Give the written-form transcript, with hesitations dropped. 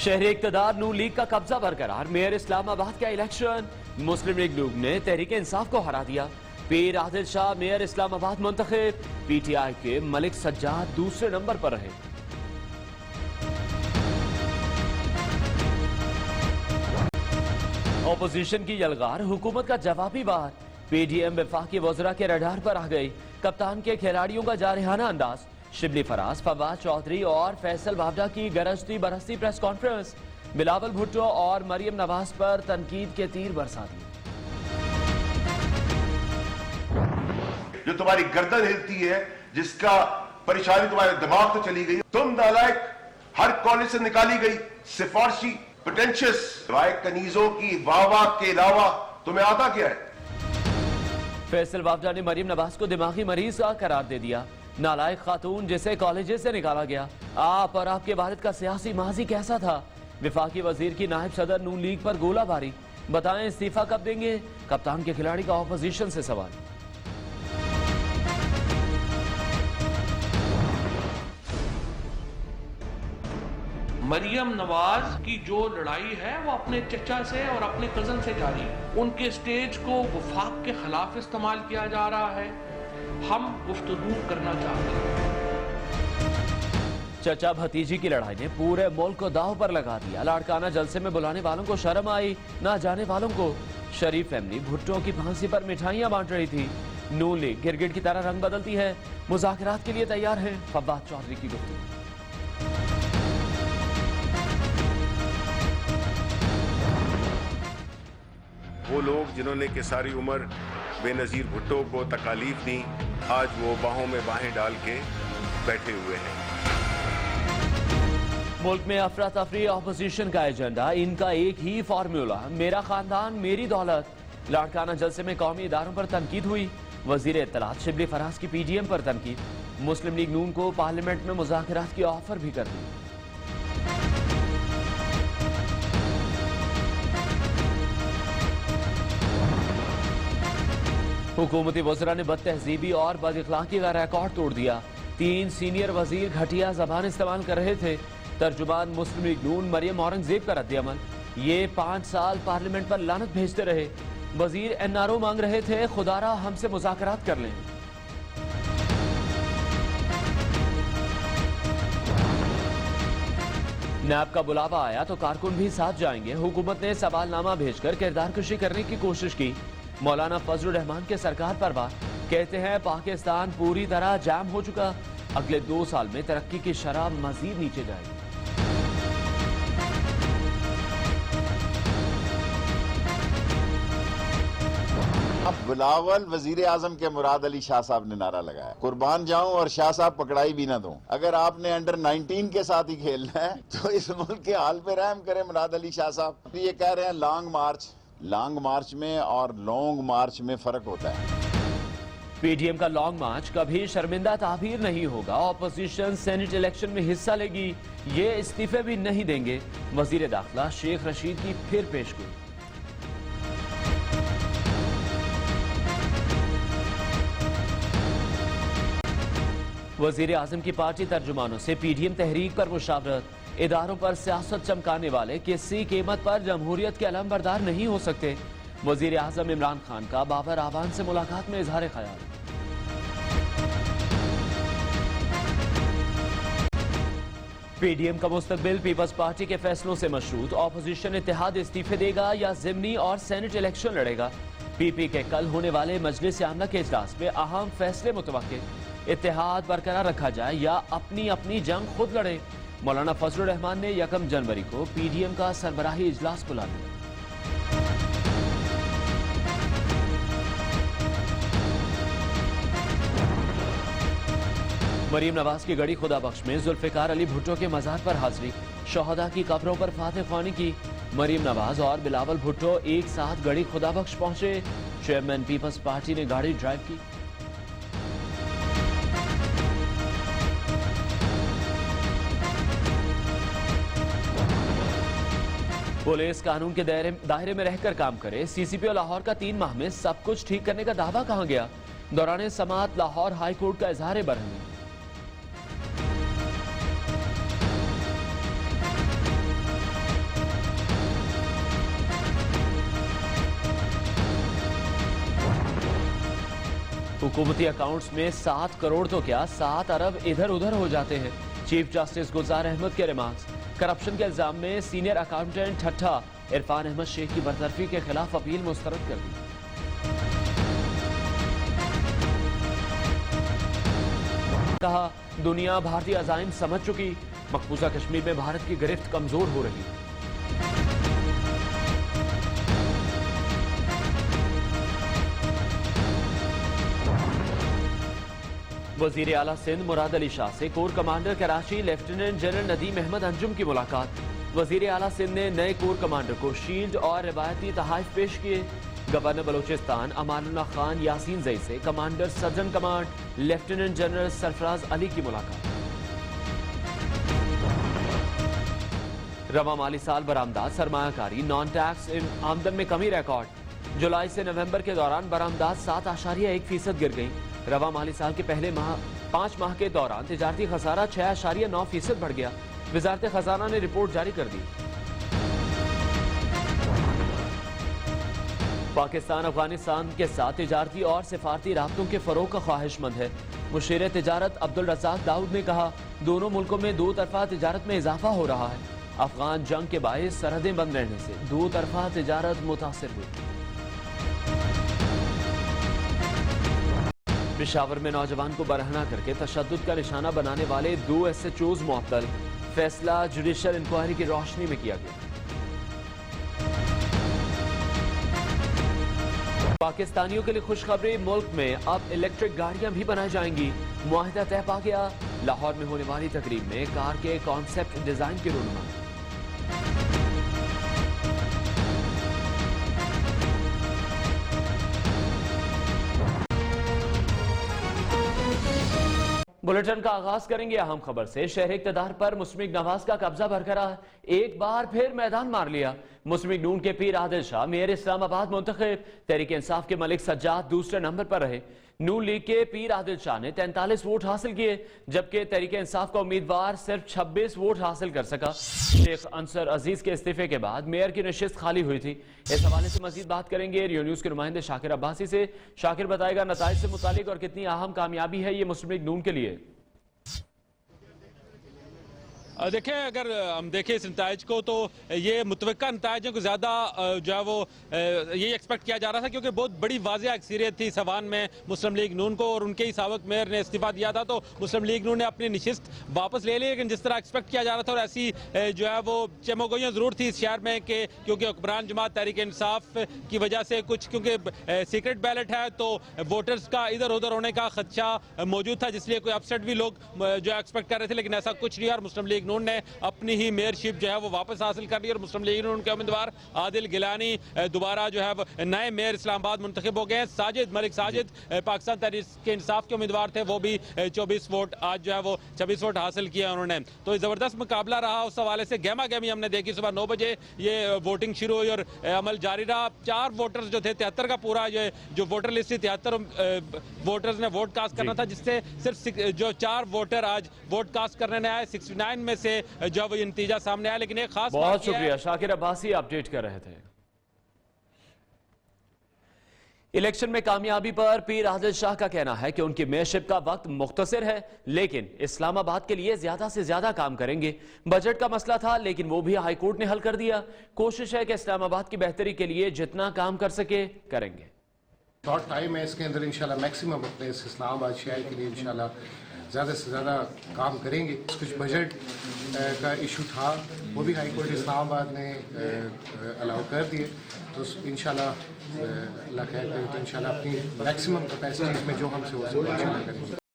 शहर इक़्तिदार नून लीग का कब्जा बरकरार। मेयर इस्लामाबाद का इलेक्शन, मुस्लिम लीग नून ने तहरीक इंसाफ को हरा दिया। पीर आदिल शाह मेयर इस्लामाबाद मुंतखब। पीटीआई के मलिक सज्जाद दूसरे नंबर पर रहे। ऑपोजिशन की यलगार, हुकूमत का जवाबी वार। पीडीएम वफाकी वज़रा के रडार पर आ गई। कप्तान के खिलाड़ियों का जारहाना अंदाज। शिबली फराज, फवाद चौधरी और फैसल बावडा की गरजती बरसती प्रेस कॉन्फ्रेंस। बिलावल भुट्टो और मरियम नवाज पर तनकीद के तीर बरसा दिए। जो तुम्हारी गर्दन हिलती है, जिसका परेशानी तुम्हारे दिमाग तो चली गई, तुम नालायक हर कॉलेज से निकाली गई, सिफारशी पोटेंशियस राय कनीजों की वाह के अलावा तुम्हें आता क्या है? फैसल बावडा ने मरियम नवाज को दिमागी मरीज का करार दे दिया। नालायक खातून जिसे कॉलेज से निकाला गया। आप और आपके वालिद का सियासी माजी कैसा था? विफाकी वजीर की नायब सदर नून लीग पर गोलाबारी। बताएं इस्तीफा कब देंगे? कप्तान के खिलाड़ी का ऑपोजिशन से सवाल। मरियम नवाज की जो लड़ाई है वो अपने चचा से और अपने कजन से जारी है। उनके स्टेज को वफाक के खिलाफ इस्तेमाल किया जा रहा है। हम गुफ्तगू करना चाहते हैं। चचा भतीजी की लड़ाई ने पूरे मुल्क को दांव पर लगा दिया। लाड़काना जलसे में बुलाने वालों को शर्म आई, ना जाने वालों को। शरीफ फैमिली भुट्टो की फांसी पर मिठाइयां बांट रही थी। नून लीग गिरगिट की तरह रंग बदलती है। मुज़ाकरात के लिए तैयार है। फवाद चौधरी की गुफ्तगू। वो लोग जिन्होंने कि सारी उम्र बेनज़ीर भुट्टो को तकालीफ दी, आज वो बाहों में बाहें डाल के बैठे हुए हैं। मुल्क में अफरा तफरी ऑपोजिशन का एजेंडा, इनका एक ही फार्मूला, मेरा खानदान मेरी दौलत। लाड़काना जलसे में कौमी इदारों पर तनकीद हुई। वजीर इत्तलात शिबली फराज की पीडीएम पर तनकीद। मुस्लिम लीग नून को पार्लियामेंट में मुज़ाकरात की ऑफर भी कर दी। हुकूमती वज़रा ने बदतहजीबी और बदअखलाकी का रिकॉर्ड तोड़ दिया। 3 सीनियर वजीर घटिया जबान इस्तेमाल कर रहे थे। तर्जुमान मुस्लिम लीग नून मरियम औरंगजेब का रद्द-ए-अमल। ये 5 साल पार्लियामेंट पर लानत भेजते रहे। वजीर एनआरओ मांग रहे थे, खुदारा हमसे मुज़ाकरात कर लें। नैब का बुलावा आया तो कारकुन भी साथ जाएंगे। हुकूमत ने सवालनामा भेजकर किरदारकशी करने की कोशिश की। मौलाना फजलुर रहमान के सरकार पर वार। कहते हैं पाकिस्तान पूरी तरह जाम हो चुका। अगले 2 साल में तरक्की की शरह मजीद नीचे जाएगी। अब बिलावल वजीर आजम के मुराद अली शाह साहब ने नारा लगाया, कुर्बान जाऊं और शाह साहब पकड़ाई भी ना दूं। अगर आपने अंडर 19 के साथ ही खेलना है तो इस मुल्क के हाल पे रहम करें मुराद अली शाह साहब। ये कह रहे हैं लॉन्ग मार्च में और लॉन्ग मार्च में फर्क होता है। पीडीएम का लॉन्ग मार्च कभी शर्मिंदा ताबीर नहीं होगा। ऑपोजिशन सेनेट इलेक्शन में हिस्सा लेगी। ये इस्तीफे भी नहीं देंगे। वजीर दाखिला शेख रशीद की फिर पेशगोई। वजीर आजम की पार्टी तर्जुमानों से पीडीएम तहरीक पर मुशावरत। इदारों पर सियासत चमकाने वाले किसी कीमत पर जमहूरियत के अलम बरदार नहीं हो सकते। वजीर आजम इमरान खान का बाबर आवान से मुलाकात में इजहार ख्याल। पीडीएम का मुस्तकबिल पीपल्स पार्टी के फैसलों से मशरूत। ऑपोजिशन इत्तेहाद इस्तीफे देगा या जिमनी और सेनेट इलेक्शन लड़ेगा। पीपी के कल होने वाले मजलिस आमला के इजलास में अहम फैसले मुतवक्के। इत्तेहाद बरकरार रखा जाए या अपनी अपनी जंग खुद लड़े। मौलाना फजलुर रहमान ने 1 जनवरी को पीडीएम का सरबराही इजलास बुला लिया। मरियम नवाज की गड़ी खुदा बख्श में जुल्फिकार अली भुट्टो के मजार पर हाजिरी। शोहदा की कब्रों पर फातह ख्वानी की। मरियम नवाज और बिलावल भुट्टो एक साथ गड़ी खुदा बख्श पहुंचे। चेयरमैन पीपल्स पार्टी ने गाड़ी ड्राइव की। पुलिस कानून के दायरे में रहकर काम करे। सीसीपीओ लाहौर का 3 माह में सब कुछ ठीक करने का दावा कहां गया? दौरान समाअत लाहौर हाई कोर्ट का इजहार बरहमी। हुकूमती अकाउंट्स में 7 करोड़ तो क्या 7 अरब इधर उधर हो जाते हैं। चीफ जस्टिस गुलजार अहमद के रिमार्क्स। करप्शन के इल्जाम में सीनियर अकाउंटेंट ठट्ठा इरफान अहमद शेख की बरतरफी के खिलाफ अपील मुस्तरद कर दी। कहा, दुनिया भारतीय अजाइम समझ चुकी, मकबूजा कश्मीर में भारत की गिरफ्त कमजोर हो रही। वजीर आला सिंध मुराद अली शाह से core commander Karachi lieutenant general Nadeem Ahmed Anjum की मुलाकात। वजीर आला सिंध ने नए कोर कमांडर को शील्ड और रिवायती तहाइफ पेश किए। गवर्नर बलोचिस्तान अमानुल्लाह खान यासीन जई से commander southern command lieutenant general Sarfaraz Ali की मुलाकात। रवा माली साल बरामदात सरमायाकारी नॉन टैक्स आमदन में कमी रिकॉर्ड। जुलाई से नवंबर के दौरान बरामदात 7.1% गिर गई। रवा माली साल के पहले 5 माह के दौरान तिजारती खसारा 6.9% बढ़ गया। वजारत खजाना ने रिपोर्ट जारी कर दी। पाकिस्तान अफगानिस्तान के साथ तिजारती और सिफारती राब्तों के फरोग का ख्वाहिशमंद है। मुशीर तिजारत अब्दुल रज़ाक दाऊद ने कहा, दोनों मुल्कों में दो तरफा तिजारत में इजाफा हो रहा है। अफगान जंग के बायस सरहदें बंद रहने से दो तरफा तिजारत मुतासिर हुई। पेशावर में नौजवान को बरहना करके तशद्दुद का निशाना बनाने वाले 2 SHOs मुअत्तल। फैसला जुडिशल इंक्वायरी की रोशनी में किया गया। पाकिस्तानियों के लिए खुशखबरी, मुल्क में अब इलेक्ट्रिक गाड़ियां भी बनाई जाएंगी। मुआहिदा तय पा गया। लाहौर में होने वाली तकरीब में कार के कॉन्सेप्ट डिजाइन की रूनुमाई। बुलेटिन का आगाज करेंगे अहम खबर से। शहर इक़्तिदार पर मुस्लिम लीग नवाज का कब्जा बरकरार, एक बार फिर मैदान मार लिया। मुस्लिम लीग नून के पीर आदिल शाह मेयर इस्लामाबाद मुंतखब। तहरीक इंसाफ के मलिक सज्जाद दूसरे नंबर पर रहे। नून लीग के पीर आदिल शाह ने 43 वोट हासिल किए, जबकि तहरीक इंसाफ का उम्मीदवार सिर्फ 26 वोट हासिल कर सका। शेख अंसर अजीज के इस्तीफे के बाद मेयर की नशिस्त खाली हुई थी। इस हवाले से मजीद बात करेंगे रियो न्यूज के नुमाइंदे शाकिर अब्बासी से। शाकिर बताएगा नताइज से मुतालिक और कितनी अहम कामयाबी है ये मुस्लिम लीग नून के लिए। देखें, अगर हम देखें इस नताइज को तो ये मुतवक्का नताइजों को ज़्यादा जो है वो यही एक्सपेक्ट किया जा रहा था, क्योंकि बहुत बड़ी वाज़ेह अक्सरियत थी सवान में मुस्लिम लीग नून को, और उनके ही साबिक मेयर ने इस्तीफा दिया था तो मुस्लिम लीग नून ने अपनी नशिस्त वापस ले ली। लेकिन जिस तरह एक्सपेक्ट किया जा रहा था और ऐसी जो है वो चमोगोइयाँ ज़रूर थी इस शहर में कि क्योंकि हुक्मरान जमात तहरीक इंसाफ की वजह से कुछ, क्योंकि सीक्रेट बैलेट है तो वोटर्स का इधर उधर होने का खदशा मौजूद था, जिसलिए कोई अपसेट भी लोग जो है एक्सपेक्ट कर रहे थे। लेकिन ऐसा कुछ नहीं, और मुस्लिम लीग नून ने अपनी ही मेयरशिप जो है वो वापस हासिल कर ली और मुस्लिम लीग नून के उम्मीदवार आदिल गिलानी दोबारा जो है नए मेयर इस्लामाबाद मुंतखब हो गए हैं। साजिद मलिक साजिद पाकिस्तान तहरीक इंसाफ के उम्मीदवार थे, वो भी 24 वोट आज जो है वो 26 वोट हासिल किया उन्होंने। तो जबरदस्त मुकाबला रहा। उस हवाले से गहमा गहमी हमने देखी। सुबह 9 बजे ये वोटिंग शुरू हुई और अमल जारी रहा। 4 वोटर्स जो थे 73 का पूरा जो वोटर लिस्ट थी 73 वोटर्स ने वोट कास्ट करना था, जिससे सिर्फ जो 4 वोटर आज वोट कास्ट करने ने आए 69 में से जो वो नतीजा सामने आया। लेकिन एक खास बहुत शुक्रिया शाकिर अब्बासी अपडेट कर रहे थे। इलेक्शन में कामयाबी पर पीर आदिल शाह का कहना है कि उनकी मेयरशिप का वक्त मुख्तसर है, लेकिन इस्लामाबाद के लिए ज्यादा से ज्यादा काम करेंगे। बजट का मसला था, लेकिन वो भी हाईकोर्ट ने हल कर दिया। कोशिश है कि इस्लामाबाद की बेहतरी के लिए जितना काम कर सके करेंगे। शॉर्ट टाइम है, इसके अंदर इंशाल्लाह मैक्सिमम अपने इस इस्लामाबाद शहर के लिए इंशाल्लाह ज़्यादा से ज़्यादा काम करेंगे। कुछ बजट का इशू था, वो भी हाई कोर्ट इस्लामाबाद ने अलाउ कर दिए। तो इंशाल्लाह अल्लाह खैर करे तो इंशाल्लाह अपनी मैक्सिमम कैपेसिटीज़ में जो हमसे हो सके इंशाल्लाह करेंगे।